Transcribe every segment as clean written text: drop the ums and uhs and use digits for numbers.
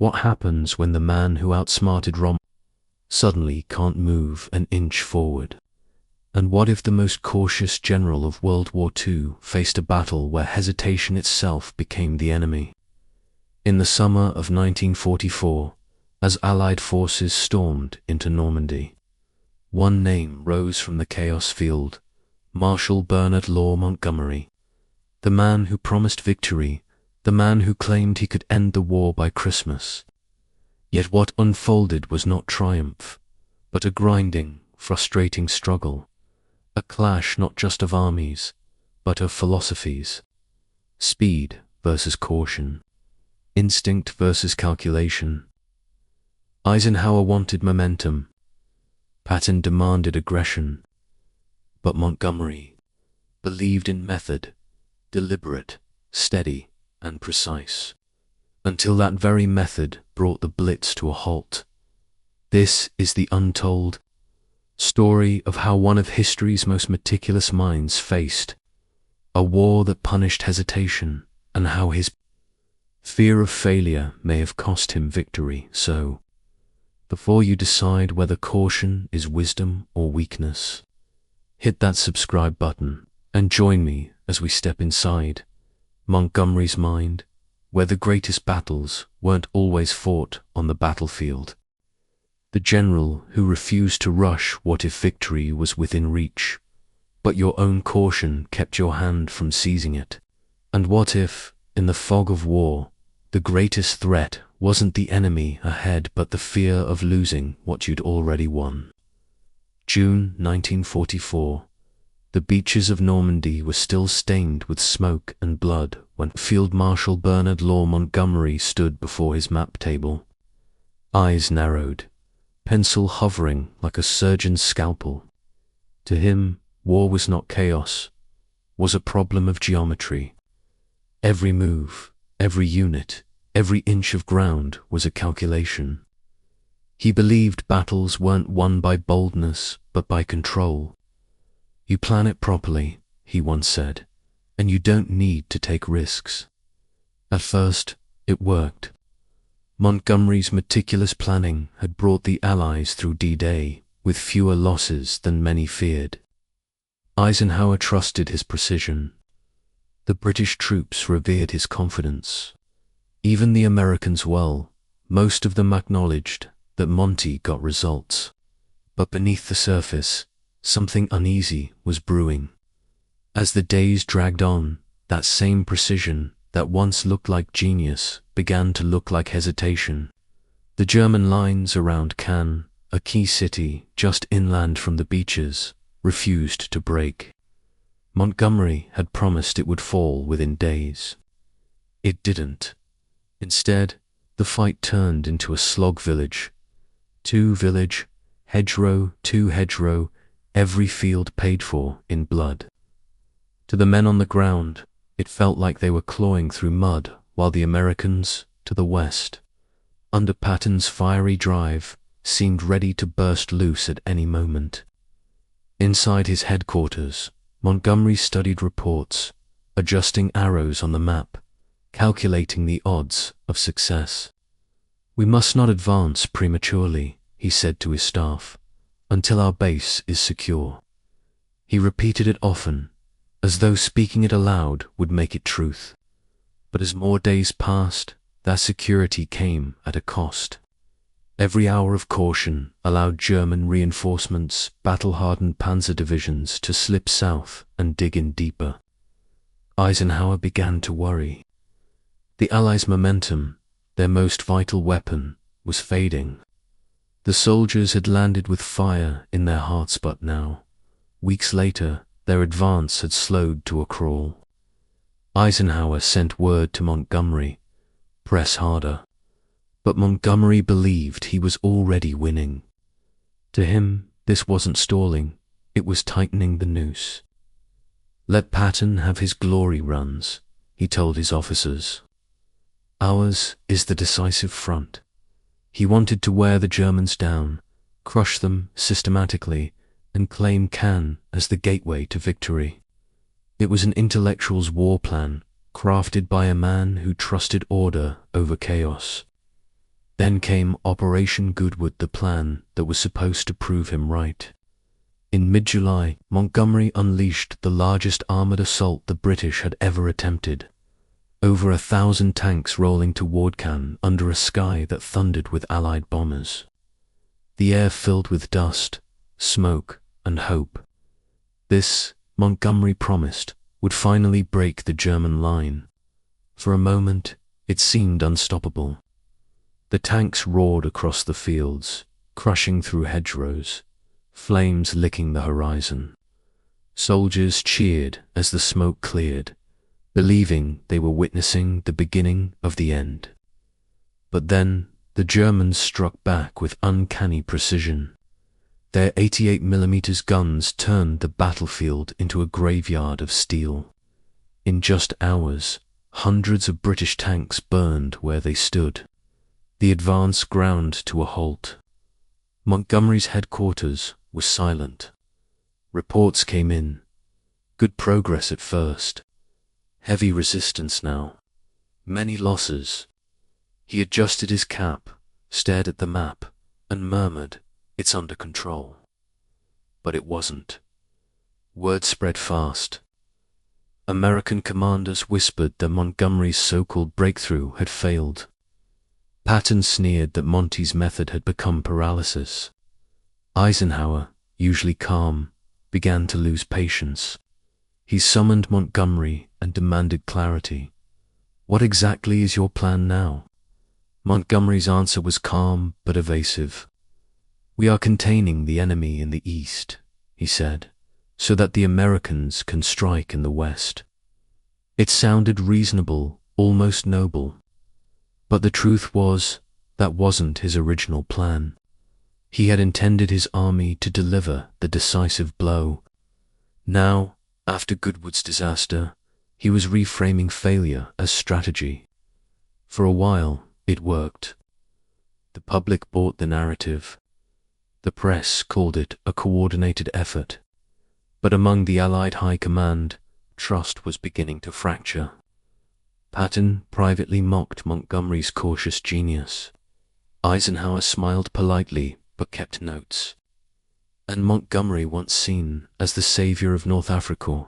What happens when the man who outsmarted Rommel suddenly can't move an inch forward? And what if the most cautious general of World War II faced a battle where hesitation itself became the enemy? In the summer of 1944, as Allied forces stormed into Normandy, one name rose from the chaos field: Marshal Bernard Montgomery, the man who promised victory, the man who claimed he could end the war by Christmas. Yet what unfolded was not triumph, but a grinding, frustrating struggle, a clash not just of armies, but of philosophies. Speed versus caution, instinct versus calculation. Eisenhower wanted momentum, Patton demanded aggression, but Montgomery believed in method, deliberate, steady, and precise, until that very method brought the Blitz to a halt. This is the untold story of how one of history's most meticulous minds faced a war that punished hesitation, and how his fear of failure may have cost him victory. So, before you decide whether caution is wisdom or weakness, hit that subscribe button and join me as we step inside Montgomery's mind, where the greatest battles weren't always fought on the battlefield. The general who refused to rush what if victory was within reach, but your own caution kept your hand from seizing it. And what if, in the fog of war, the greatest threat wasn't the enemy ahead but the fear of losing what you'd already won? June 1944. The beaches of Normandy were still stained with smoke and blood when Field Marshal Bernard Montgomery stood before his map table. Eyes narrowed, pencil hovering like a surgeon's scalpel. To him, war was not chaos, was a problem of geometry. Every move, every unit, every inch of ground was a calculation. He believed battles weren't won by boldness, but by control. You plan it properly, he once said, and you don't need to take risks. At first, it worked. Montgomery's meticulous planning had brought the Allies through D-Day with fewer losses than many feared. Eisenhower trusted his precision. The British troops revered his confidence. Even the Americans, well, most of them acknowledged that Monty got results. But beneath the surface, something uneasy was brewing. As the days dragged on, that same precision that once looked like genius began to look like hesitation. The German lines around Cannes, a key city just inland from the beaches, refused to break. Montgomery had promised it would fall within days. It didn't. Instead, the fight turned into a slog village. Hedgerow to hedgerow, every field paid for in blood. To the men on the ground, it felt like they were clawing through mud, while the Americans, to the west, under Patton's fiery drive, seemed ready to burst loose at any moment. Inside his headquarters, Montgomery studied reports, adjusting arrows on the map, calculating the odds of success. "We must not advance prematurely," he said to his staff, "until our base is secure." He repeated it often, as though speaking it aloud would make it truth. But as more days passed, that security came at a cost. Every hour of caution allowed German reinforcements, battle-hardened panzer divisions, to slip south and dig in deeper. Eisenhower began to worry. The Allies' momentum, their most vital weapon, was fading. The soldiers had landed with fire in their hearts, but now, weeks later, their advance had slowed to a crawl. Eisenhower sent word to Montgomery, "Press harder." But Montgomery believed he was already winning. To him, this wasn't stalling, it was tightening the noose. "Let Patton have his glory runs," he told his officers. "Ours is the decisive front." He wanted to wear the Germans down, crush them systematically, and claim Cannes as the gateway to victory. It was an intellectual's war plan, crafted by a man who trusted order over chaos. Then came Operation Goodwood, the plan that was supposed to prove him right. In mid-July, Montgomery unleashed the largest armored assault the British had ever attempted. Over 1,000 tanks rolling toward Cannes under a sky that thundered with Allied bombers. The air filled with dust, smoke, and hope. This, Montgomery promised, would finally break the German line. For a moment, it seemed unstoppable. The tanks roared across the fields, crushing through hedgerows, flames licking the horizon. Soldiers cheered as the smoke cleared, believing they were witnessing the beginning of the end. But then the Germans struck back with uncanny precision. Their 88mm guns turned the battlefield into a graveyard of steel. In just hours, hundreds of British tanks burned where they stood. The advance ground to a halt. Montgomery's headquarters was silent. Reports came in. Good progress at first. Heavy resistance now. Many losses. He adjusted his cap, stared at the map, and murmured, "It's under control." But it wasn't. Word spread fast. American commanders whispered that Montgomery's so-called breakthrough had failed. Patton sneered that Monty's method had become paralysis. Eisenhower, usually calm, began to lose patience. He summoned Montgomery and demanded clarity. "What exactly is your plan now?" Montgomery's answer was calm but evasive. "We are containing the enemy in the east," he said, "so that the Americans can strike in the west." It sounded reasonable, almost noble. But the truth was, that wasn't his original plan. He had intended his army to deliver the decisive blow. Now, after Goodwood's disaster, he was reframing failure as strategy. For a while, it worked. The public bought the narrative. The press called it a coordinated effort. But among the Allied high command, trust was beginning to fracture. Patton privately mocked Montgomery's cautious genius. Eisenhower smiled politely but kept notes. And Montgomery, once seen as the savior of North Africa,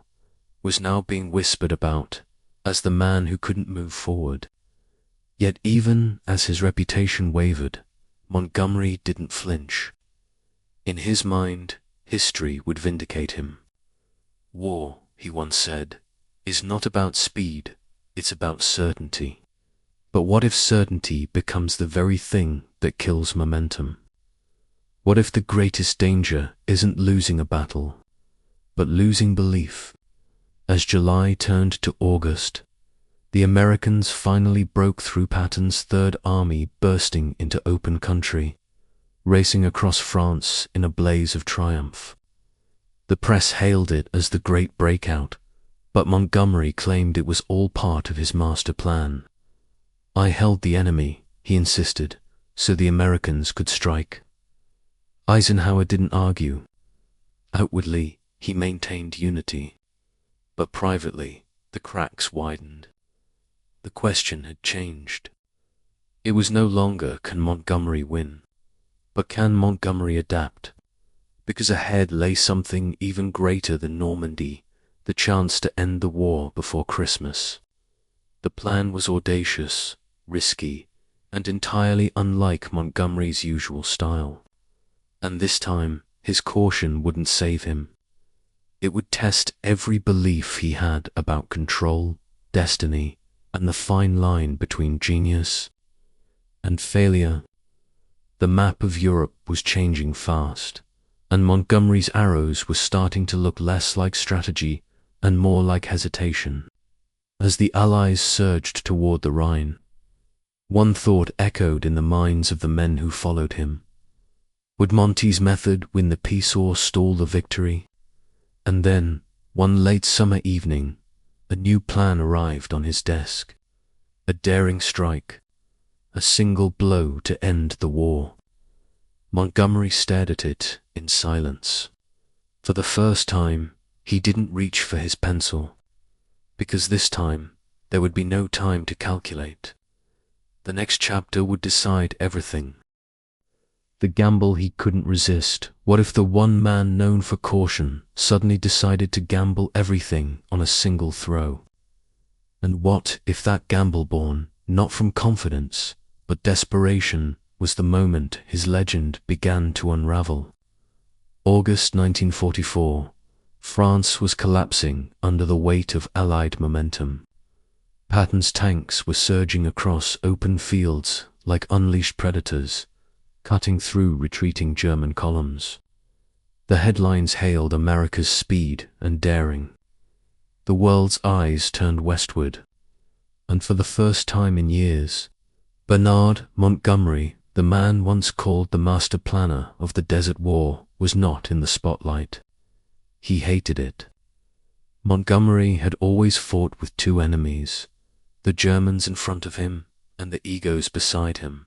was now being whispered about as the man who couldn't move forward. Yet even as his reputation wavered, Montgomery didn't flinch. In his mind, history would vindicate him. "War," he once said, "is not about speed, it's about certainty." But what if certainty becomes the very thing that kills momentum? What if the greatest danger isn't losing a battle, but losing belief? As July turned to August, the Americans finally broke through Patton's Third Army, bursting into open country, racing across France in a blaze of triumph. The press hailed it as the Great Breakout, but Montgomery claimed it was all part of his master plan. "I held the enemy," he insisted, "so the Americans could strike." Eisenhower didn't argue. Outwardly, he maintained unity. But privately, the cracks widened. The question had changed. It was no longer, can Montgomery win? But can Montgomery adapt? Because ahead lay something even greater than Normandy, the chance to end the war before Christmas. The plan was audacious, risky, and entirely unlike Montgomery's usual style. And this time, his caution wouldn't save him. It would test every belief he had about control, destiny, and the fine line between genius and failure. The map of Europe was changing fast, and Montgomery's arrows were starting to look less like strategy and more like hesitation. As the Allies surged toward the Rhine, one thought echoed in the minds of the men who followed him. Would Monty's method win the peace or stall the victory? And then, one late summer evening, a new plan arrived on his desk. A daring strike, a single blow to end the war. Montgomery stared at it in silence. For the first time, he didn't reach for his pencil, because this time there would be no time to calculate. The next chapter would decide everything. The gamble he couldn't resist. What if the one man known for caution suddenly decided to gamble everything on a single throw? And what if that gamble, born not from confidence but desperation, was the moment his legend began to unravel? August 1944. France was collapsing under the weight of Allied momentum. Patton's tanks were surging across open fields like unleashed predators, cutting through retreating German columns. The headlines hailed America's speed and daring. The world's eyes turned westward, and for the first time in years, Bernard Montgomery, the man once called the master planner of the Desert War, was not in the spotlight. He hated it. Montgomery had always fought with two enemies, the Germans in front of him and the egos beside him.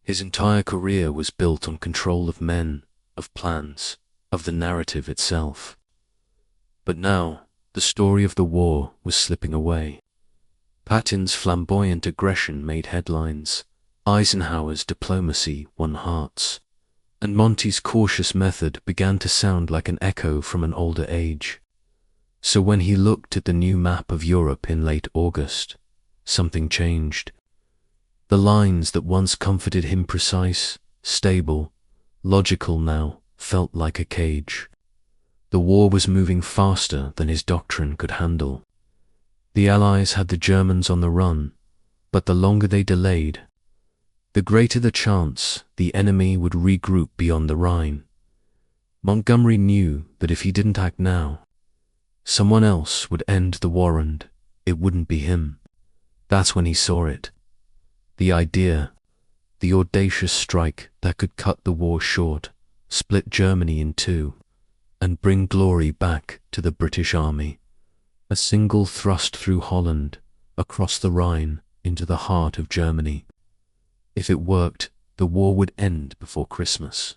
His entire career was built on control of men, of plans, of the narrative itself. But now, the story of the war was slipping away. Patton's flamboyant aggression made headlines, Eisenhower's diplomacy won hearts, and Monty's cautious method began to sound like an echo from an older age. So when he looked at the new map of Europe in late August, something changed. The lines that once comforted him, precise, stable, logical, now felt like a cage. The war was moving faster than his doctrine could handle. The Allies had the Germans on the run, but the longer they delayed, the greater the chance the enemy would regroup beyond the Rhine. Montgomery knew that if he didn't act now, someone else would end the war, and it wouldn't be him. That's when he saw it. The idea, the audacious strike that could cut the war short, split Germany in two, and bring glory back to the British Army. A single thrust through Holland, across the Rhine, into the heart of Germany. If it worked, the war would end before Christmas.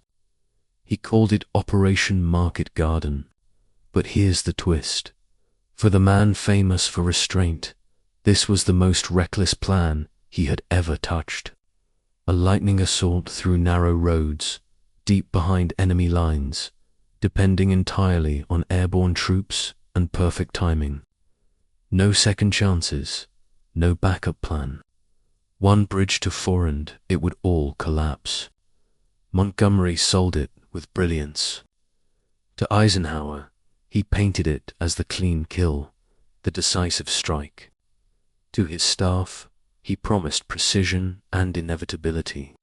He called it Operation Market Garden. But here's the twist. For the man famous for restraint, this was the most reckless plan he had ever touched. A lightning assault through narrow roads, deep behind enemy lines, depending entirely on airborne troops and perfect timing. No second chances, no backup plan. One bridge too far and it would all collapse. Montgomery sold it with brilliance. To Eisenhower, he painted it as the clean kill, the decisive strike. To his staff, he promised precision and inevitability.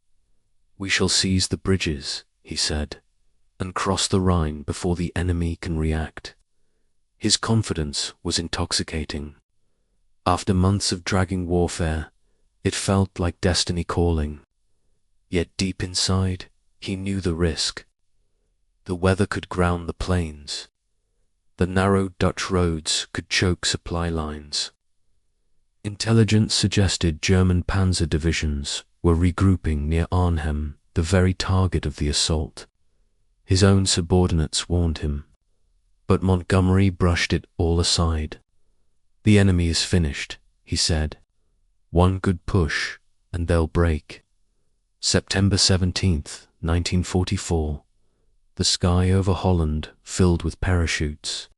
"We shall seize the bridges," he said, "and cross the Rhine before the enemy can react." His confidence was intoxicating. After months of dragging warfare, it felt like destiny calling. Yet deep inside, he knew the risk. The weather could ground the plains. The narrow Dutch roads could choke supply lines. Intelligence suggested German panzer divisions were regrouping near Arnhem, the very target of the assault. His own subordinates warned him, but Montgomery brushed it all aside. "The enemy is finished," he said. "One good push, and they'll break." September 17th, 1944. The sky over Holland filled with parachutes.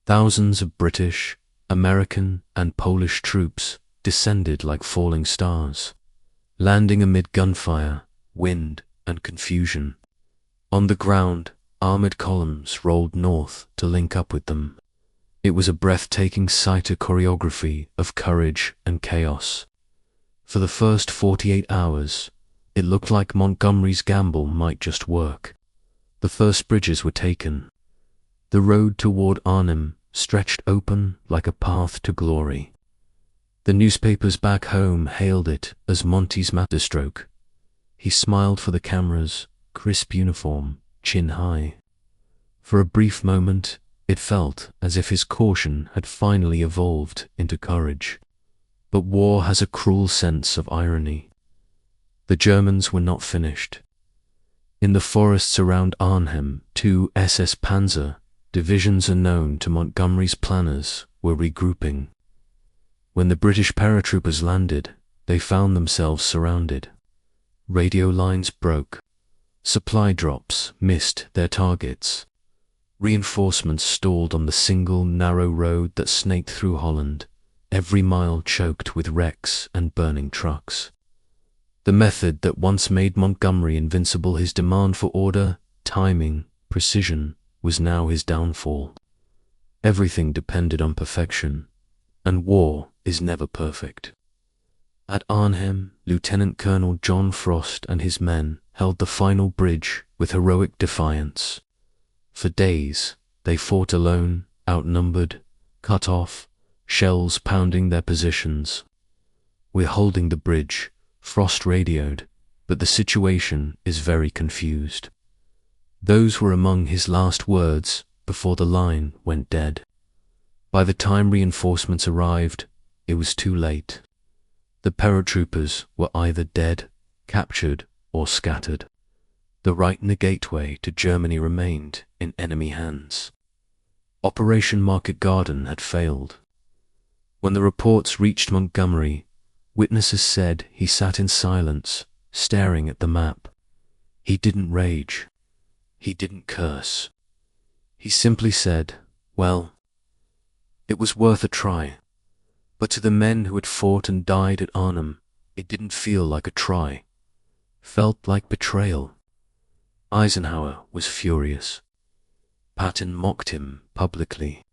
Thousands of British, American, and Polish troops descended like falling stars, landing amid gunfire, wind, and confusion. On the ground, armored columns rolled north to link up with them. It was a breathtaking sight, a choreography of courage and chaos. For the first 48 hours, it looked like Montgomery's gamble might just work. The first bridges were taken. The road toward Arnhem stretched open like a path to glory. The newspapers back home hailed it as Monty's masterstroke. He smiled for the cameras, crisp uniform, chin high. For a brief moment, it felt as if his caution had finally evolved into courage. But war has a cruel sense of irony. The Germans were not finished. In the forests around Arnhem, 2 SS Panzer divisions unknown to Montgomery's planners were regrouping. When the British paratroopers landed, they found themselves surrounded. Radio lines broke. Supply drops missed their targets. Reinforcements stalled on the single narrow road that snaked through Holland, every mile choked with wrecks and burning trucks. The method that once made Montgomery invincible, his demand for order, timing, precision, was now his downfall. Everything depended on perfection, and war is never perfect. At Arnhem, Lieutenant Colonel John Frost and his men held the final bridge with heroic defiance. For days, they fought alone, outnumbered, cut off, shells pounding their positions. "We're holding the bridge," Frost radioed, but the situation is very confused. Those were among his last words before the line went dead. By the time reinforcements arrived, it was too late. The paratroopers were either dead, captured, or scattered. The Reitner Gateway to Germany remained in enemy hands. Operation Market Garden had failed. When the reports reached Montgomery, witnesses said he sat in silence, staring at the map. He didn't rage. He didn't curse. He simply said, "Well, it was worth a try." But to the men who had fought and died at Arnhem, it didn't feel like a try. Felt like betrayal. Eisenhower was furious. Patton mocked him publicly.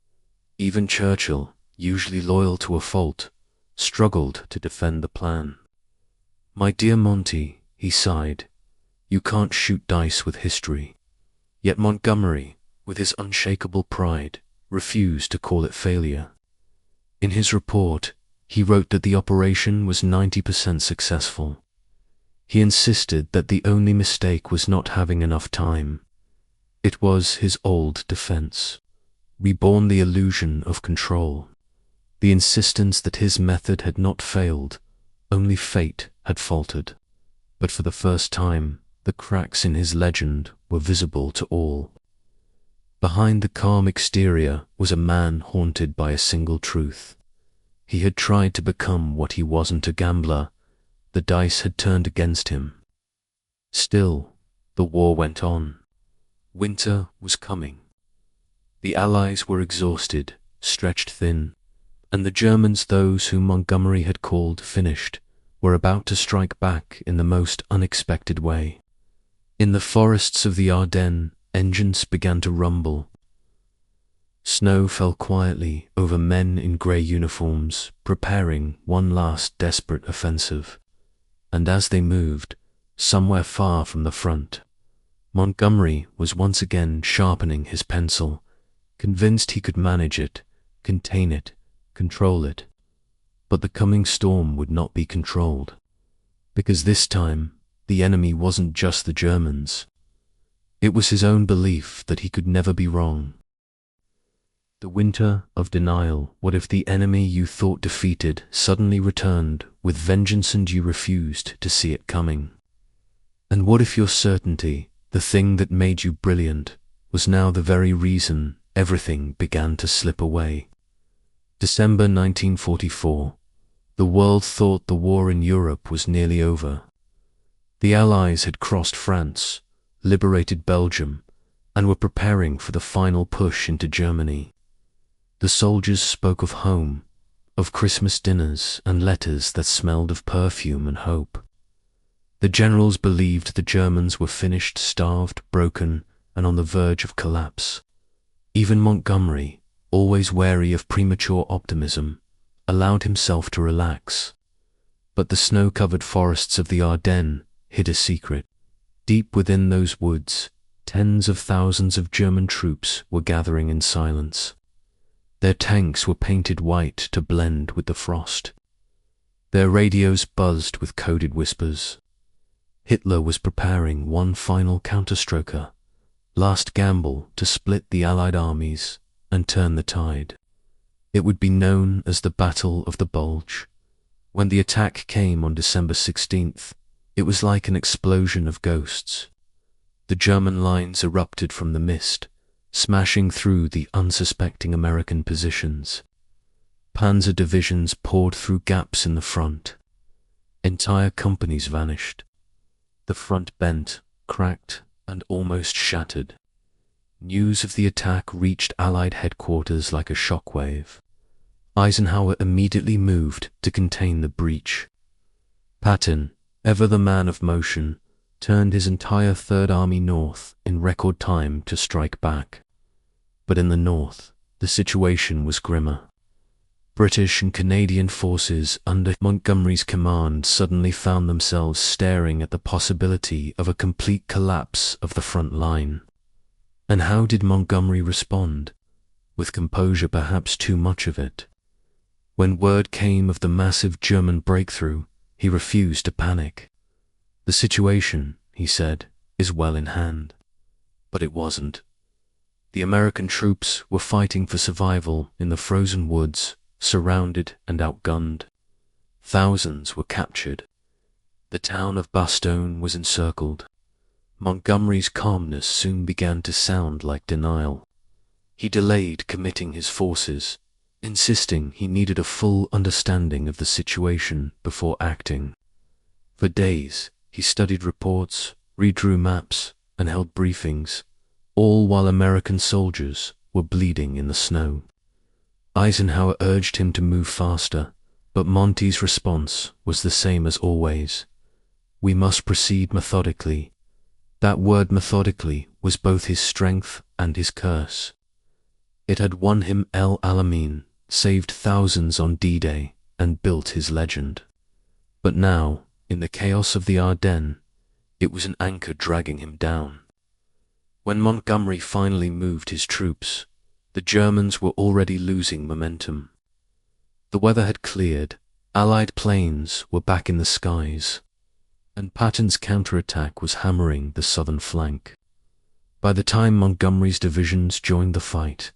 Even Churchill, usually loyal to a fault, struggled to defend the plan. "My dear Monty," he sighed, "you can't shoot dice with history." Yet Montgomery, with his unshakable pride, refused to call it failure. In his report, he wrote that the operation was 90% successful. He insisted that the only mistake was not having enough time. It was his old defense, reborn the illusion of control, the insistence that his method had not failed, only fate had faltered. But for the first time, the cracks in his legend were visible to all. Behind the calm exterior was a man haunted by a single truth. He had tried to become what he wasn't, a gambler. The dice had turned against him. Still, the war went on. Winter was coming. The Allies were exhausted, stretched thin, and the Germans, those whom Montgomery had called finished, were about to strike back in the most unexpected way. In the forests of the Ardennes, engines began to rumble. Snow fell quietly over men in grey uniforms, preparing one last desperate offensive. And as they moved, somewhere far from the front, Montgomery was once again sharpening his pencil, convinced he could manage it, contain it, control it. But the coming storm would not be controlled, because this time the enemy wasn't just the Germans. It was his own belief that he could never be wrong. The winter of denial. What if the enemy you thought defeated suddenly returned with vengeance and you refused to see it coming? And what if your certainty, the thing that made you brilliant, was now the very reason everything began to slip away? December 1944. The world thought the war in Europe was nearly over. The Allies had crossed France, liberated Belgium, and were preparing for the final push into Germany. The soldiers spoke of home, of Christmas dinners and letters that smelled of perfume and hope. The generals believed the Germans were finished, starved, broken, and on the verge of collapse. Even Montgomery, always wary of premature optimism, allowed himself to relax. But the snow-covered forests of the Ardennes hid a secret. Deep within those woods, tens of thousands of German troops were gathering in silence. Their tanks were painted white to blend with the frost. Their radios buzzed with coded whispers. Hitler was preparing one final counterstroker, last gamble to split the Allied armies and turn the tide. It would be known as the Battle of the Bulge. When the attack came on December 16th, it was like an explosion of ghosts. The German lines erupted from the mist, smashing through the unsuspecting American positions. Panzer divisions poured through gaps in the front. Entire companies vanished. The front bent, cracked, and almost shattered. News of the attack reached Allied headquarters like a shockwave. Eisenhower immediately moved to contain the breach. Patton, ever the man of motion, turned his entire Third Army north in record time to strike back. But in the north, the situation was grimmer. British and Canadian forces under Montgomery's command suddenly found themselves staring at the possibility of a complete collapse of the front line. And how did Montgomery respond? With composure, perhaps too much of it. When word came of the massive German breakthrough, he refused to panic. The situation, he said, is well in hand. But it wasn't. The American troops were fighting for survival in the frozen woods, surrounded and outgunned. Thousands were captured. The town of Bastogne was encircled. Montgomery's calmness soon began to sound like denial. He delayed committing his forces, insisting he needed a full understanding of the situation before acting. For days, he studied reports, redrew maps, and held briefings, all while American soldiers were bleeding in the snow. Eisenhower urged him to move faster, but Monty's response was the same as always. We must proceed methodically. That word methodically was both his strength and his curse. It had won him El Alamein, saved thousands on D-Day, and built his legend. But now, in the chaos of the Ardennes, it was an anchor dragging him down. When Montgomery finally moved his troops, the Germans were already losing momentum. The weather had cleared, Allied planes were back in the skies, and Patton's counterattack was hammering the southern flank. By the time Montgomery's divisions joined the fight,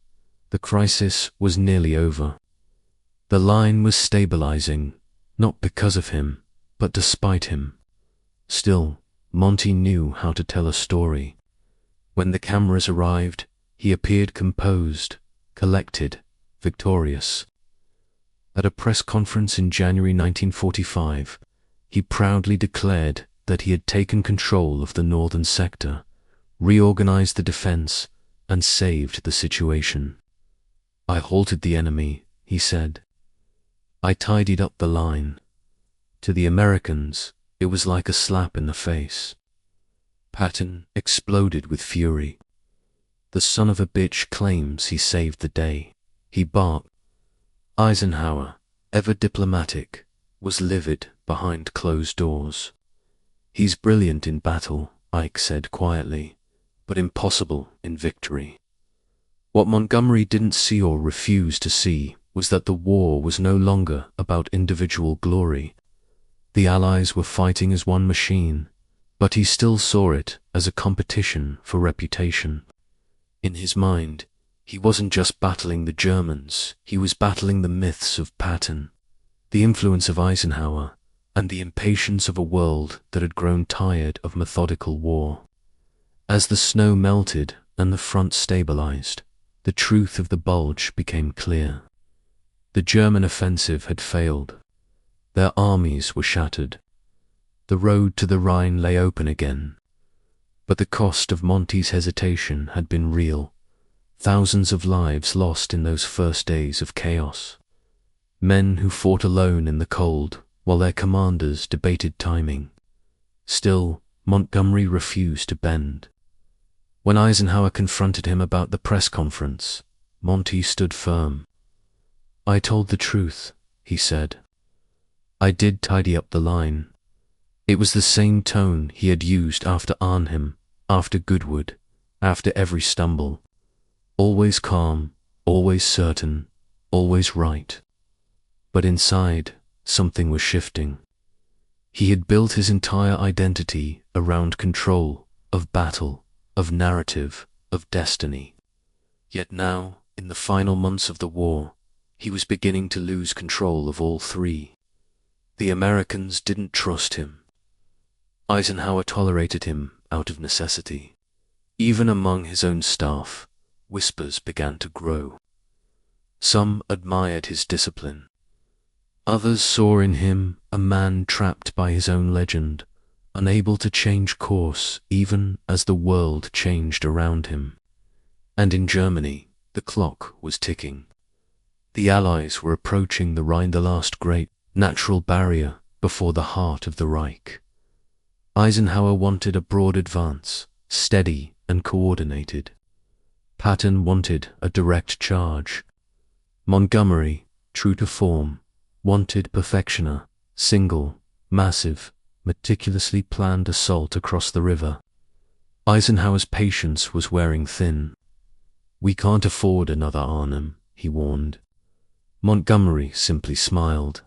the crisis was nearly over. The line was stabilizing, not because of him, but despite him. Still, Monty knew how to tell a story. When the cameras arrived, he appeared composed, collected, victorious. At a press conference in January 1945, he proudly declared that he had taken control of the northern sector, reorganized the defense, and saved the situation. I halted the enemy, he said. I tidied up the line. To the Americans, it was like a slap in the face. Patton exploded with fury. The son of a bitch claims he saved the day, he barked. Eisenhower, ever diplomatic, was livid behind closed doors. He's brilliant in battle, Ike said quietly, but impossible in victory. What Montgomery didn't see or refused to see was that the war was no longer about individual glory. The Allies were fighting as one machine, but he still saw it as a competition for reputation. In his mind, he wasn't just battling the Germans, he was battling the myths of Patton, the influence of Eisenhower, and the impatience of a world that had grown tired of methodical war. As the snow melted and the front stabilized, the truth of the bulge became clear. The German offensive had failed. Their armies were shattered. The road to the Rhine lay open again. But the cost of Monty's hesitation had been real. Thousands of lives lost in those first days of chaos. Men who fought alone in the cold while their commanders debated timing. Still, Montgomery refused to bend. When Eisenhower confronted him about the press conference, Monty stood firm. I told the truth, he said. I did tidy up the line. It was the same tone he had used after Arnhem, after Goodwood, after every stumble. Always calm, always certain, always right. But inside, something was shifting. He had built his entire identity around control, of battle, of narrative, of destiny. Yet now, in the final months of the war, he was beginning to lose control of all three. The Americans didn't trust him. Eisenhower tolerated him out of necessity. Even among his own staff, whispers began to grow. Some admired his discipline. Others saw in him a man trapped by his own legend, unable to change course even as the world changed around him. And in Germany, the clock was ticking. The Allies were approaching the Rhine, the last great natural barrier before the heart of the Reich. Eisenhower wanted a broad advance, steady and coordinated. Patton wanted a direct charge. Montgomery, true to form, wanted perfection, a single, massive, meticulously planned assault across the river. Eisenhower's patience was wearing thin. "We can't afford another Arnhem," he warned. Montgomery simply smiled.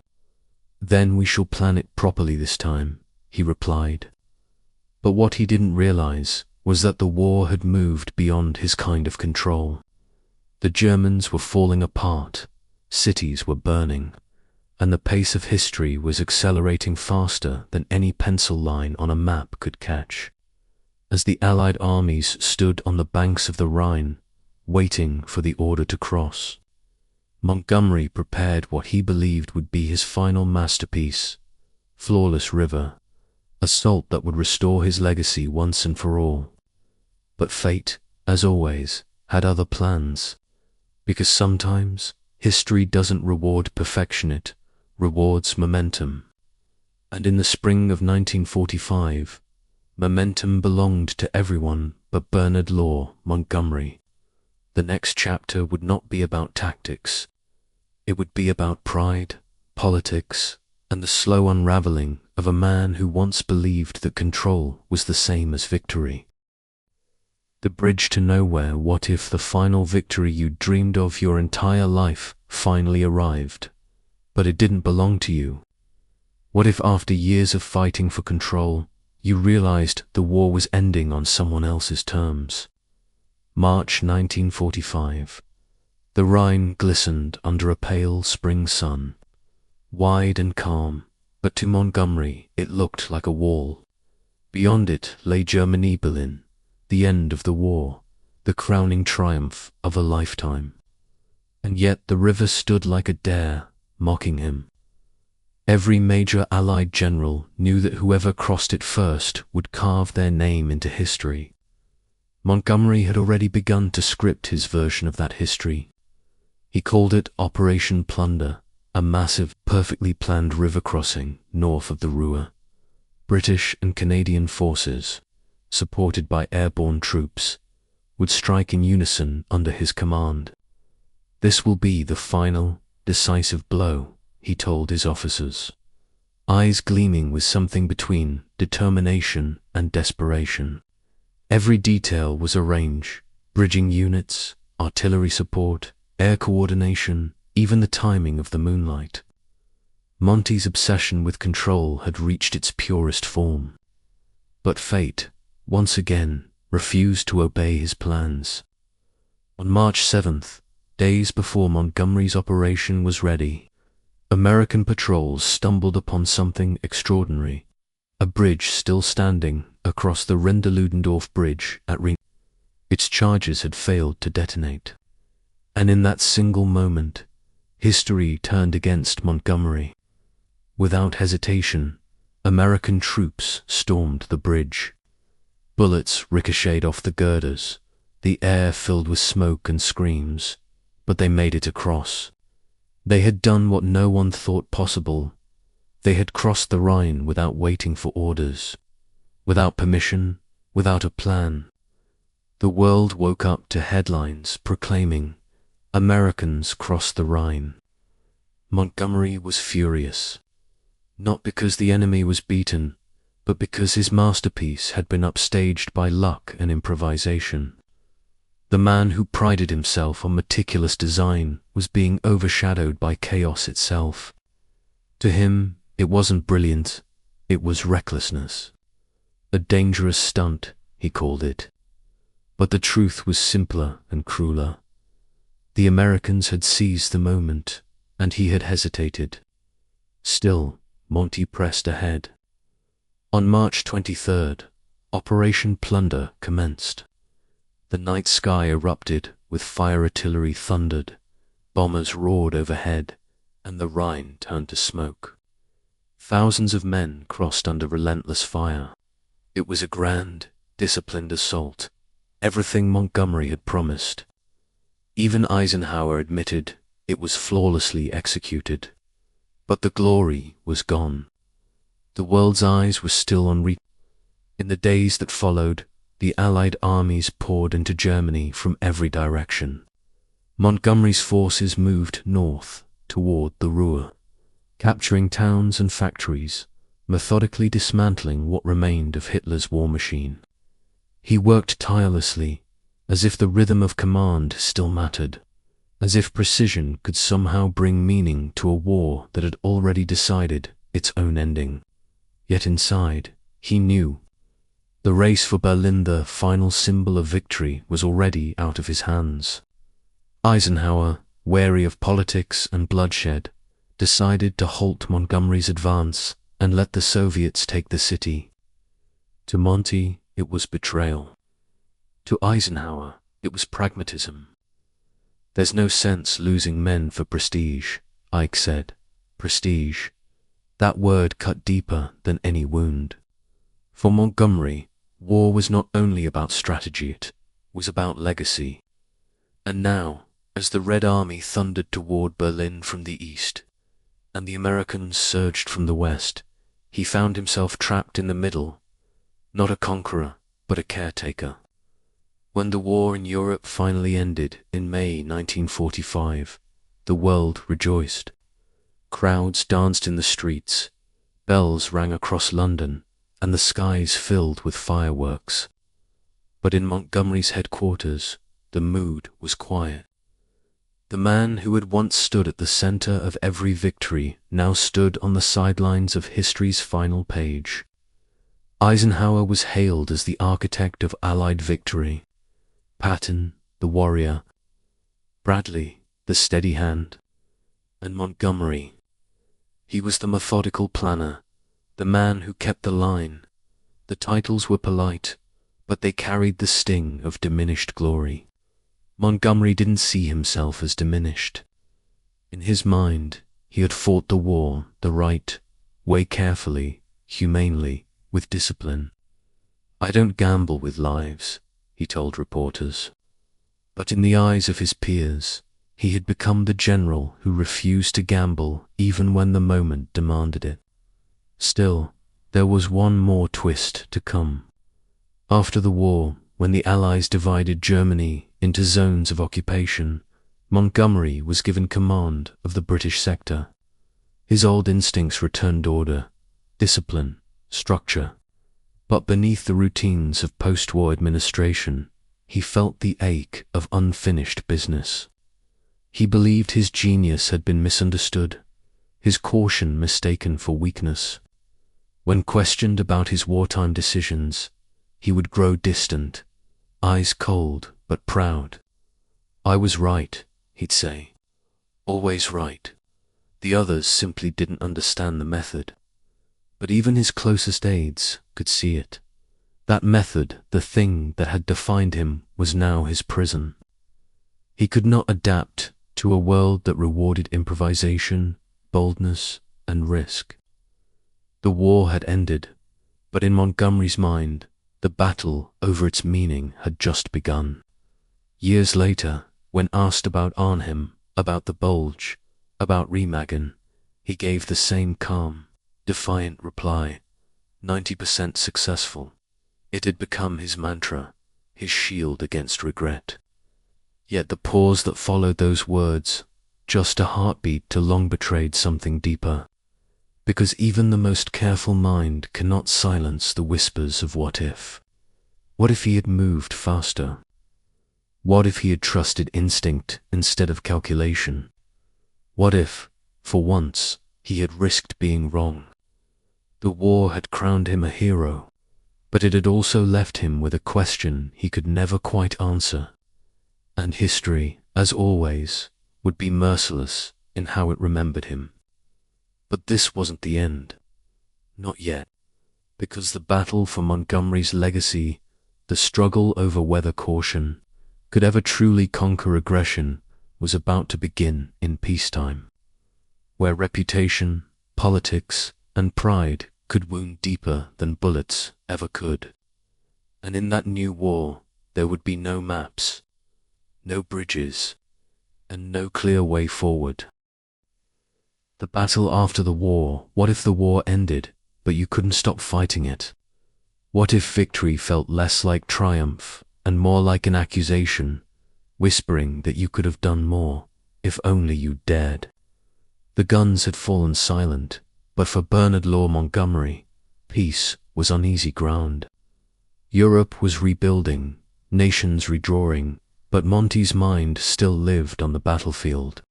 "Then we shall plan it properly this time," he replied. But what he didn't realize was that the war had moved beyond his kind of control. The Germans were falling apart, cities were burning, and the pace of history was accelerating faster than any pencil line on a map could catch. As the Allied armies stood on the banks of the Rhine, waiting for the order to cross, Montgomery prepared what he believed would be his final masterpiece, Flawless River, a salt that would restore his legacy once and for all. But fate, as always, had other plans, because sometimes history doesn't reward perfection, it rewards momentum. And in the spring of 1945, momentum belonged to everyone but Bernard Law Montgomery. The next chapter would not be about tactics. It would be about pride, politics, and the slow unraveling of a man who once believed that control was the same as victory. The bridge to nowhere. What if the final victory you dreamed of your entire life finally arrived, but it didn't belong to you? What if after years of fighting for control, you realized the war was ending on someone else's terms? March 1945. The Rhine glistened under a pale spring sun, wide and calm, but to Montgomery it looked like a wall. Beyond it lay Germany, Berlin, the end of the war, the crowning triumph of a lifetime. And yet the river stood like a dare, mocking him. Every major Allied general knew that whoever crossed it first would carve their name into history. Montgomery had already begun to script his version of that history. He called it Operation Plunder, a massive, perfectly planned river crossing north of the Ruhr. British and Canadian forces, supported by airborne troops, would strike in unison under his command. "This will be the final, decisive blow," he told his officers, eyes gleaming with something between determination and desperation. Every detail was arranged: bridging units, artillery support, air coordination, even the timing of the moonlight. Monty's obsession with control had reached its purest form. But fate, once again, refused to obey his plans. On March 7th, days before Montgomery's operation was ready, American patrols stumbled upon something extraordinary: a bridge still standing across the Rinde-Ludendorff Bridge at Rhine. Its charges had failed to detonate. And in that single moment, history turned against Montgomery. Without hesitation, American troops stormed the bridge. Bullets ricocheted off the girders, the air filled with smoke and screams, but they made it across. They had done what no one thought possible. They had crossed the Rhine without waiting for orders, without permission, without a plan. The world woke up to headlines proclaiming, "Americans crossed the Rhine." Montgomery was furious, not because the enemy was beaten, but because his masterpiece had been upstaged by luck and improvisation. The man who prided himself on meticulous design was being overshadowed by chaos itself. To him, it wasn't brilliant, it was recklessness. A dangerous stunt, he called it. But the truth was simpler and crueler. The Americans had seized the moment, and he had hesitated. Still, Monty pressed ahead. On March 23rd, Operation Plunder commenced. The night sky erupted with fire artillery thundered, bombers roared overhead, and the Rhine turned to smoke. Thousands of men crossed under relentless fire. It was a grand, disciplined assault, everything Montgomery had promised. Even Eisenhower admitted it was flawlessly executed. But the glory was gone. The world's eyes were still on In the days that followed, the Allied armies poured into Germany from every direction. Montgomery's forces moved north toward the Ruhr, capturing towns and factories, methodically dismantling what remained of Hitler's war machine. He worked tirelessly, as if the rhythm of command still mattered, as if precision could somehow bring meaning to a war that had already decided its own ending. Yet inside, he knew. The race for Berlin, the final symbol of victory, was already out of his hands. Eisenhower, wary of politics and bloodshed, decided to halt Montgomery's advance and let the Soviets take the city. To Monty, it was betrayal. To Eisenhower, it was pragmatism. "There's no sense losing men for prestige," Ike said. Prestige. That word cut deeper than any wound. For Montgomery, war was not only about strategy, it was about legacy. And now, as the Red Army thundered toward Berlin from the east, and the Americans surged from the west, he found himself trapped in the middle, not a conqueror, but a caretaker. When the war in Europe finally ended in May 1945, the world rejoiced. Crowds danced in the streets, bells rang across London, and the skies filled with fireworks. But in Montgomery's headquarters, the mood was quiet. The man who had once stood at the center of every victory now stood on the sidelines of history's final page. Eisenhower was hailed as the architect of Allied victory, Patton, the warrior, Bradley, the steady hand, and Montgomery. He was the methodical planner, the man who kept the line. The titles were polite, but they carried the sting of diminished glory. Montgomery didn't see himself as diminished. In his mind, he had fought the war the right way, carefully, humanely, with discipline. "I don't gamble with lives," he told reporters. But in the eyes of his peers, he had become the general who refused to gamble even when the moment demanded it. Still, there was one more twist to come. After the war, when the Allies divided Germany into zones of occupation, Montgomery was given command of the British sector. His old instincts returned: order, discipline, structure. But beneath the routines of post-war administration, he felt the ache of unfinished business. He believed his genius had been misunderstood, his caution mistaken for weakness. When questioned about his wartime decisions, he would grow distant, eyes cold but proud. "I was right," he'd say. "Always right. The others simply didn't understand the method." But even his closest aides could see it. That method, the thing that had defined him, was now his prison. He could not adapt to a world that rewarded improvisation, boldness, and risk. The war had ended, but in Montgomery's mind, the battle over its meaning had just begun. Years later, when asked about Arnhem, about the Bulge, about Remagen, he gave the same calm, defiant reply: 90% successful. It had become his mantra, his shield against regret. Yet the pause that followed those words, just a heartbeat too long, betrayed something deeper. Because even the most careful mind cannot silence the whispers of what if. What if he had moved faster? What if he had trusted instinct instead of calculation? What if, for once, he had risked being wrong? The war had crowned him a hero, but it had also left him with a question he could never quite answer. And history, as always, would be merciless in how it remembered him. But this wasn't the end. Not yet. Because the battle for Montgomery's legacy, the struggle over whether caution could ever truly conquer aggression, was about to begin in peacetime. where reputation, politics, and pride could wound deeper than bullets ever could. And in that new war, there would be no maps, no bridges, and no clear way forward. The battle after the war. What if the war ended, but you couldn't stop fighting it? What if victory felt less like triumph and more like an accusation, whispering that you could have done more, if only you dared? The guns had fallen silent, but for Bernard Law Montgomery, peace was uneasy ground. Europe was rebuilding, nations redrawing, but Monty's mind still lived on the battlefield.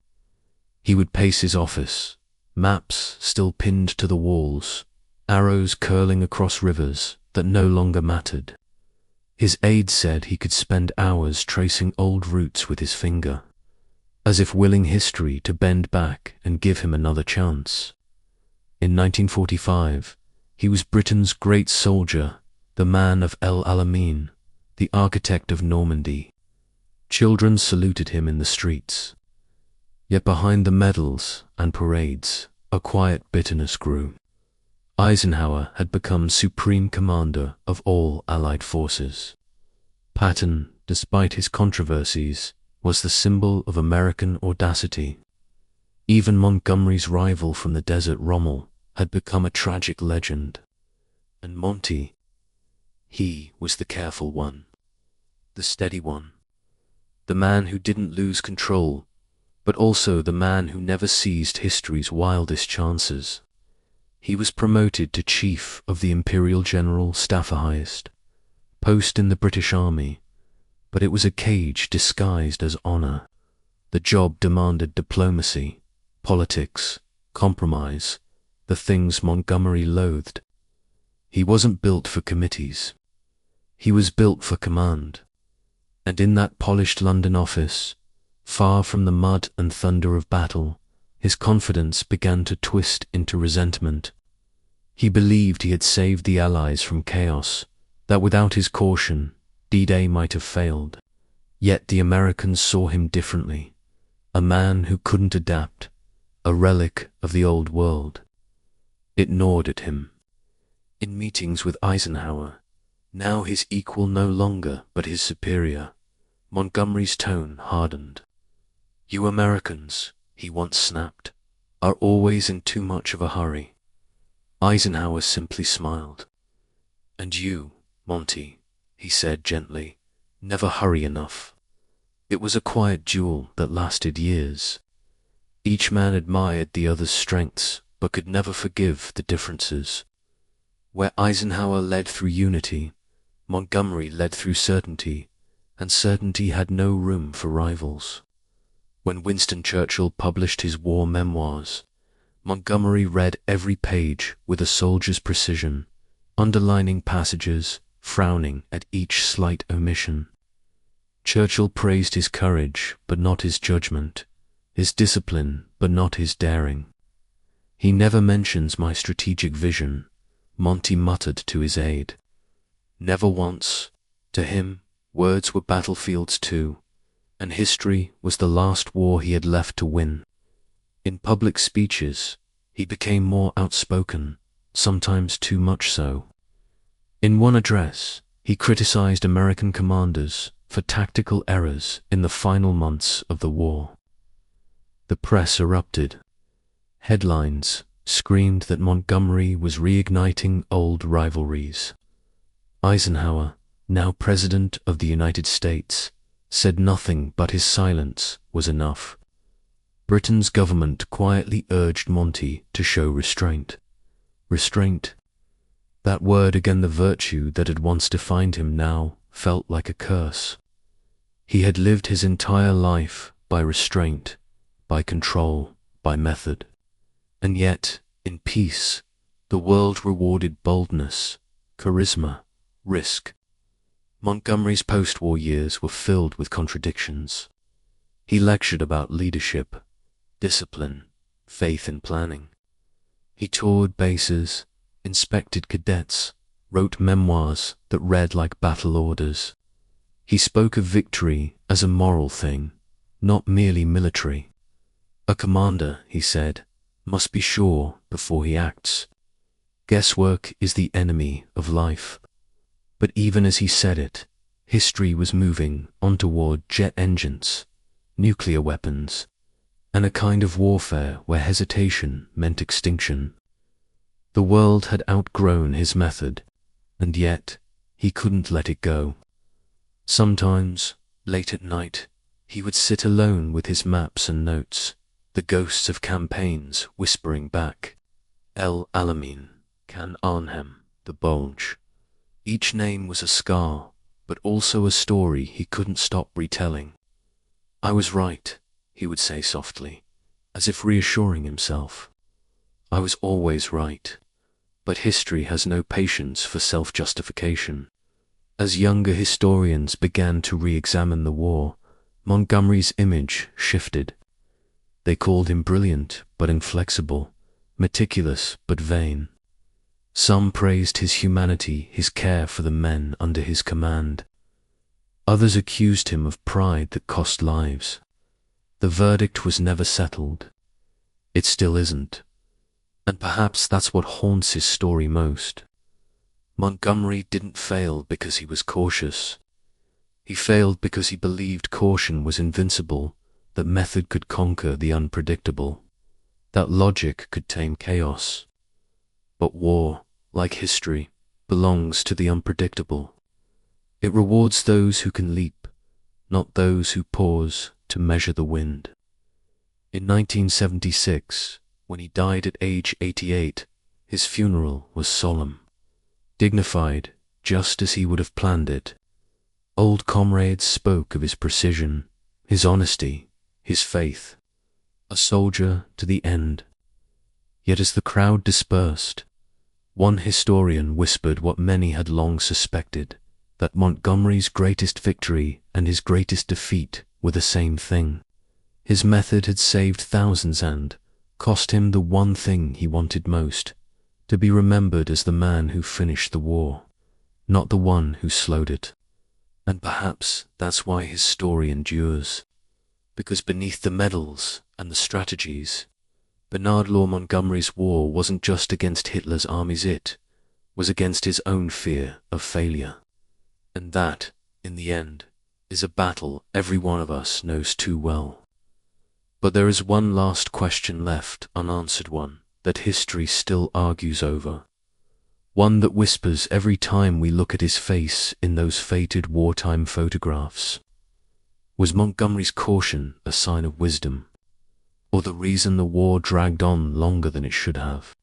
He would pace his office, maps still pinned to the walls, arrows curling across rivers that no longer mattered. His aide said he could spend hours tracing old routes with his finger, as if willing history to bend back and give him another chance. In 1945, he was Britain's great soldier, the man of El Alamein, the architect of Normandy. Children saluted him in the streets. Yet behind the medals and parades, a quiet bitterness grew. Eisenhower had become supreme commander of all Allied forces. Patton, despite his controversies, was the symbol of American audacity. Even Montgomery's rival from the desert, Rommel, had become a tragic legend. And Monty, he was the careful one, the steady one, the man who didn't lose control, but also the man who never seized history's wildest chances. He was promoted to Chief of the Imperial General Staff, a highest post in the British Army, but it was a cage disguised as honor. The job demanded diplomacy, politics, compromise, the things Montgomery loathed. He wasn't built for committees. He was built for command. And in that polished London office, far from the mud and thunder of battle, his confidence began to twist into resentment. He believed he had saved the Allies from chaos, that without his caution, D-Day might have failed. Yet the Americans saw him differently, a man who couldn't adapt, a relic of the old world. It gnawed at him. In meetings with Eisenhower, now his equal no longer but his superior, Montgomery's tone hardened. "You Americans," he once snapped, "are always in too much of a hurry." Eisenhower simply smiled. "And you, Monty," he said gently, "never hurry enough." It was a quiet duel that lasted years. Each man admired the other's strengths, but could never forgive the differences. Where Eisenhower led through unity, Montgomery led through certainty, and certainty had no room for rivals. When Winston Churchill published his war memoirs, Montgomery read every page with a soldier's precision, underlining passages, frowning at each slight omission. Churchill praised his courage, but not his judgment, his discipline, but not his daring. "He never mentions my strategic vision," Monty muttered to his aide. Never once. To him, words were battlefields too, and history was the last war he had left to win. In public speeches, he became more outspoken, sometimes too much so. In one address, he criticized American commanders for tactical errors in the final months of the war. The press erupted. Headlines screamed that Montgomery was reigniting old rivalries. Eisenhower, now President of the United States, said nothing, but his silence was enough. Britain's government quietly urged Monty to show restraint. Restraint. That word, again the virtue that had once defined him, now felt like a curse. He had lived his entire life by restraint, by control, by method. And yet, in peace, the world rewarded boldness, charisma, risk. Montgomery's post-war years were filled with contradictions. He lectured about leadership, discipline, faith in planning. He toured bases, inspected cadets, wrote memoirs that read like battle orders. He spoke of victory as a moral thing, not merely military. A commander, he said, must be sure before he acts. Guesswork is the enemy of life. But even as he said it, history was moving on toward jet engines, nuclear weapons, and a kind of warfare where hesitation meant extinction. The world had outgrown his method, and yet he couldn't let it go. Sometimes, late at night, he would sit alone with his maps and notes, the ghosts of campaigns whispering back. El Alamein, Can Arnhem, the Bulge. Each name was a scar, but also a story he couldn't stop retelling. I was right, he would say softly, as if reassuring himself. I was always right. But history has no patience for self-justification. As younger historians began to re-examine the war, Montgomery's image shifted. They called him brilliant but inflexible, meticulous but vain. Some praised his humanity, his care for the men under his command. Others accused him of pride that cost lives. The verdict was never settled. It still isn't. And perhaps that's what haunts his story most. Montgomery didn't fail because he was cautious. He failed because he believed caution was invincible, that method could conquer the unpredictable, that logic could tame chaos. But war, like history, belongs to the unpredictable. It rewards those who can leap, not those who pause to measure the wind. In 1976, when he died at age 88, his funeral was solemn, dignified, just as he would have planned it. Old comrades spoke of his precision, his honesty, his faith, a soldier to the end. Yet as the crowd dispersed, one historian whispered what many had long suspected, that Montgomery's greatest victory and his greatest defeat were the same thing. His method had saved thousands and cost him the one thing he wanted most, to be remembered as the man who finished the war, not the one who slowed it. And perhaps that's why his story endures, because beneath the medals and the strategies, Bernard Law Montgomery's war wasn't just against Hitler's armies, it was against his own fear of failure. And that, in the end, is a battle every one of us knows too well. But there is one last question left unanswered, one that history still argues over, one that whispers every time we look at his face in those faded wartime photographs. Was Montgomery's caution a sign of wisdom, or the reason the war dragged on longer than it should have?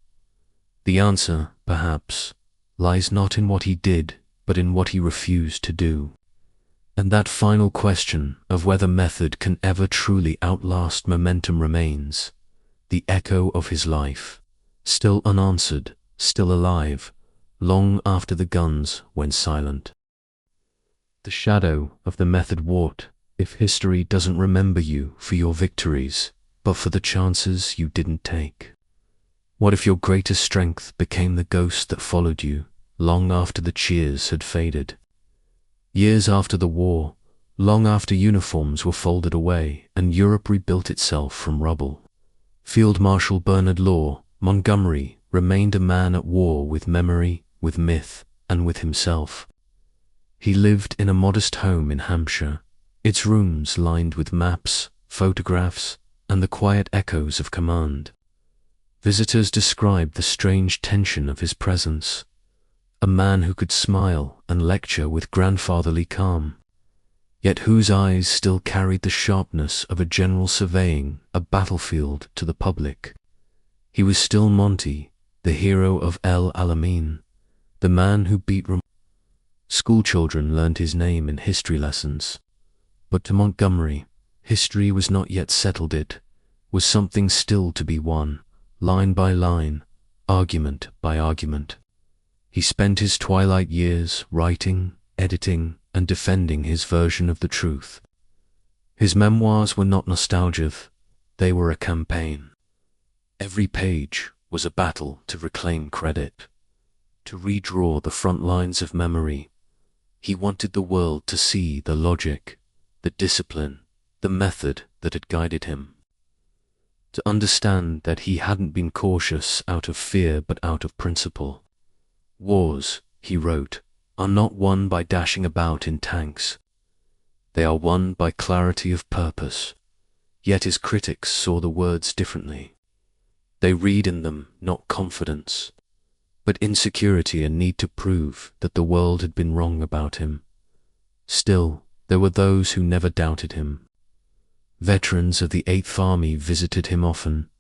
The answer, perhaps, lies not in what he did, but in what he refused to do. And that final question of whether method can ever truly outlast momentum remains, the echo of his life, still unanswered, still alive, long after the guns went silent. The shadow of the method. What if history doesn't remember you for your victories, but for the chances you didn't take? What if your greatest strength became the ghost that followed you long after the cheers had faded? Years after the war, long after uniforms were folded away and Europe rebuilt itself from rubble, Field Marshal Bernard Law Montgomery remained a man at war with memory, with myth, and with himself. He lived in a modest home in Hampshire, its rooms lined with maps, photographs, and the quiet echoes of command. Visitors described the strange tension of his presence, a man who could smile and lecture with grandfatherly calm, yet whose eyes still carried the sharpness of a general surveying a battlefield to the public. He was still Monty, the hero of El Alamein, the man who beat Rommel. Schoolchildren learned his name in history lessons, but to Montgomery, history was not yet settled. It was something still to be won, line by line, argument by argument. He spent his twilight years writing, editing, and defending his version of the truth. His memoirs were not nostalgia, they were a campaign. Every page was a battle to reclaim credit, to redraw the front lines of memory. He wanted the world to see the logic, the discipline, the method that had guided him. to understand that he hadn't been cautious out of fear but out of principle. Wars, he wrote, are not won by dashing about in tanks. They are won by clarity of purpose. Yet his critics saw the words differently. They read in them not confidence, but insecurity and need to prove that the world had been wrong about him. Still, there were those who never doubted him. Veterans of the 8th Army visited him often,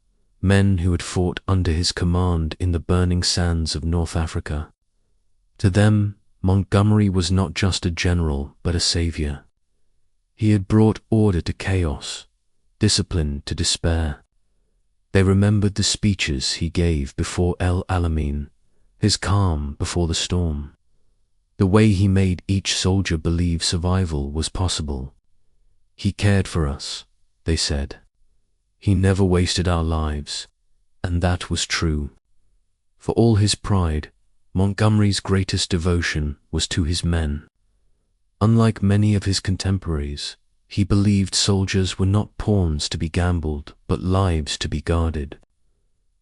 men who had fought under his command in the burning sands of North Africa. To them, Montgomery was not just a general but a savior. He had brought order to chaos, discipline to despair. They remembered the speeches he gave before El Alamein, his calm before the storm, the way he made each soldier believe survival was possible. He cared for us, they said. He never wasted our lives, and that was true. For all his pride, Montgomery's greatest devotion was to his men. Unlike many of his contemporaries, he believed soldiers were not pawns to be gambled, but lives to be guarded.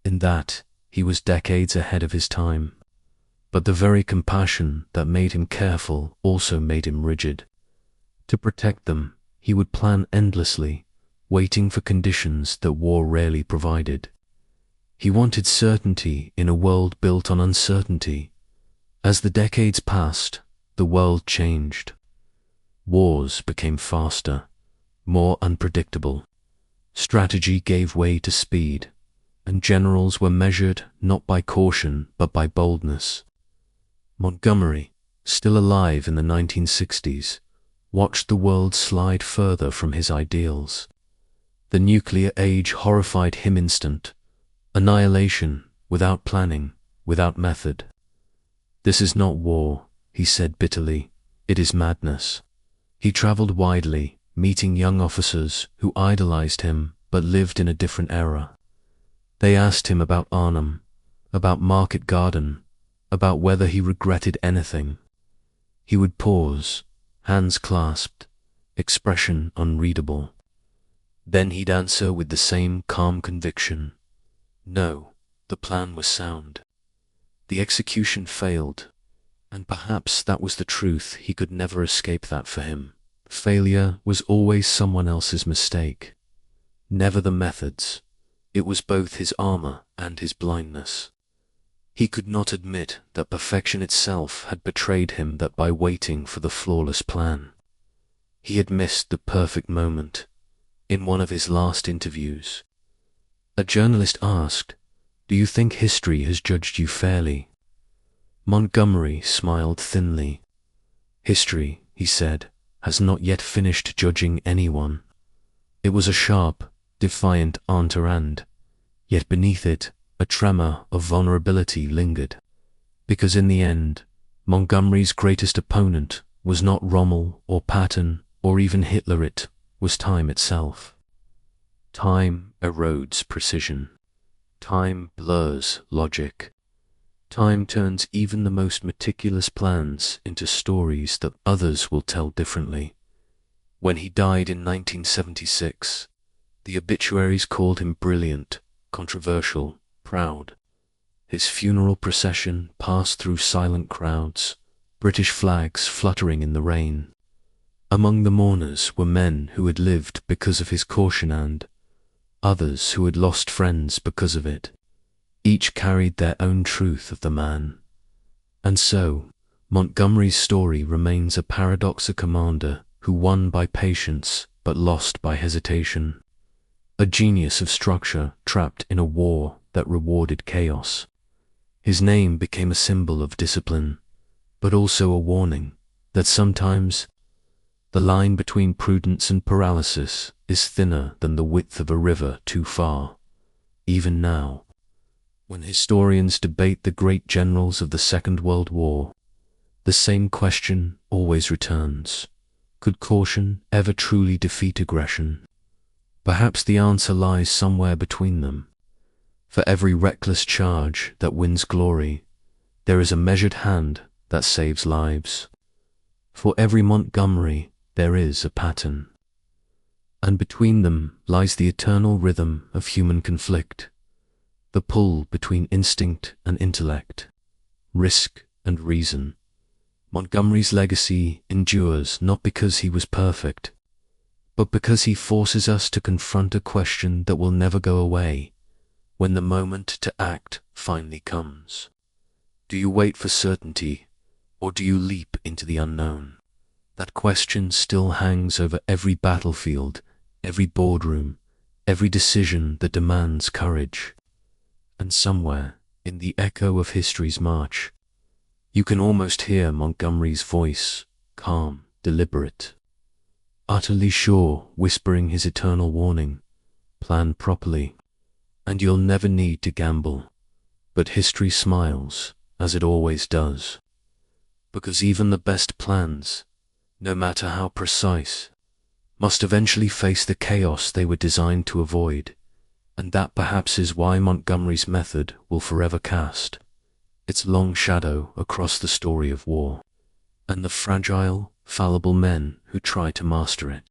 In that, he was decades ahead of his time. But the very compassion that made him careful also made him rigid. To protect them, he would plan endlessly, waiting for conditions that war rarely provided. He wanted certainty in a world built on uncertainty. As the decades passed, the world changed. Wars became faster, more unpredictable. Strategy gave way to speed, and generals were measured not by caution but by boldness. Montgomery, still alive in the 1960s, watched the world slide further from his ideals. The nuclear age horrified him instant. Annihilation, without planning, without method. "This is not war," he said bitterly. "It is madness." He traveled widely, meeting young officers who idolized him but lived in a different era. They asked him about Arnhem, about Market Garden, about whether he regretted anything. He would pause, hands clasped, expression unreadable. Then he'd answer with the same calm conviction. No, the plan was sound. The execution failed, and perhaps that was the truth. He could never escape that for him. Failure was always someone else's mistake, never the methods. It was both his armor and his blindness. He could not admit that perfection itself had betrayed him, that by waiting for the flawless plan, he had missed the perfect moment. In one of his last interviews, a journalist asked, "Do you think history has judged you fairly?" Montgomery smiled thinly. "History," he said, "has not yet finished judging anyone." It was a sharp, defiant answer, and yet beneath it, a tremor of vulnerability lingered. Because in the end, Montgomery's greatest opponent was not Rommel or Patton or even Hitler, it was time itself. Time erodes precision. Time blurs logic. Time turns even the most meticulous plans into stories that others will tell differently. When he died in 1976, the obituaries called him brilliant, controversial, proud. His funeral procession passed through silent crowds, British flags fluttering in the rain. Among the mourners were men who had lived because of his caution and others who had lost friends because of it. Each carried their own truth of the man. And so, Montgomery's story remains a paradox: a commander who won by patience but lost by hesitation. A genius of structure trapped in a war that rewarded chaos. His name became a symbol of discipline, but also a warning that sometimes the line between prudence and paralysis is thinner than the width of a river too far. Even now, when historians debate the great generals of the Second World War, the same question always returns. Could caution ever truly defeat aggression? Perhaps the answer lies somewhere between them. For every reckless charge that wins glory, there is a measured hand that saves lives. For every Montgomery, there is a Patton. And between them lies the eternal rhythm of human conflict, the pull between instinct and intellect, risk and reason. Montgomery's legacy endures not because he was perfect, but because he forces us to confront a question that will never go away when the moment to act finally comes. Do you wait for certainty, or do you leap into the unknown? That question still hangs over every battlefield, every boardroom, every decision that demands courage. And somewhere, in the echo of history's march, you can almost hear Montgomery's voice, calm, deliberate, utterly sure, whispering his eternal warning: plan properly, and you'll never need to gamble. But history smiles, as it always does, because even the best plans, no matter how precise, must eventually face the chaos they were designed to avoid. And that perhaps is why Montgomery's method will forever cast its long shadow across the story of war, and the fragile, fallible men who try to master it.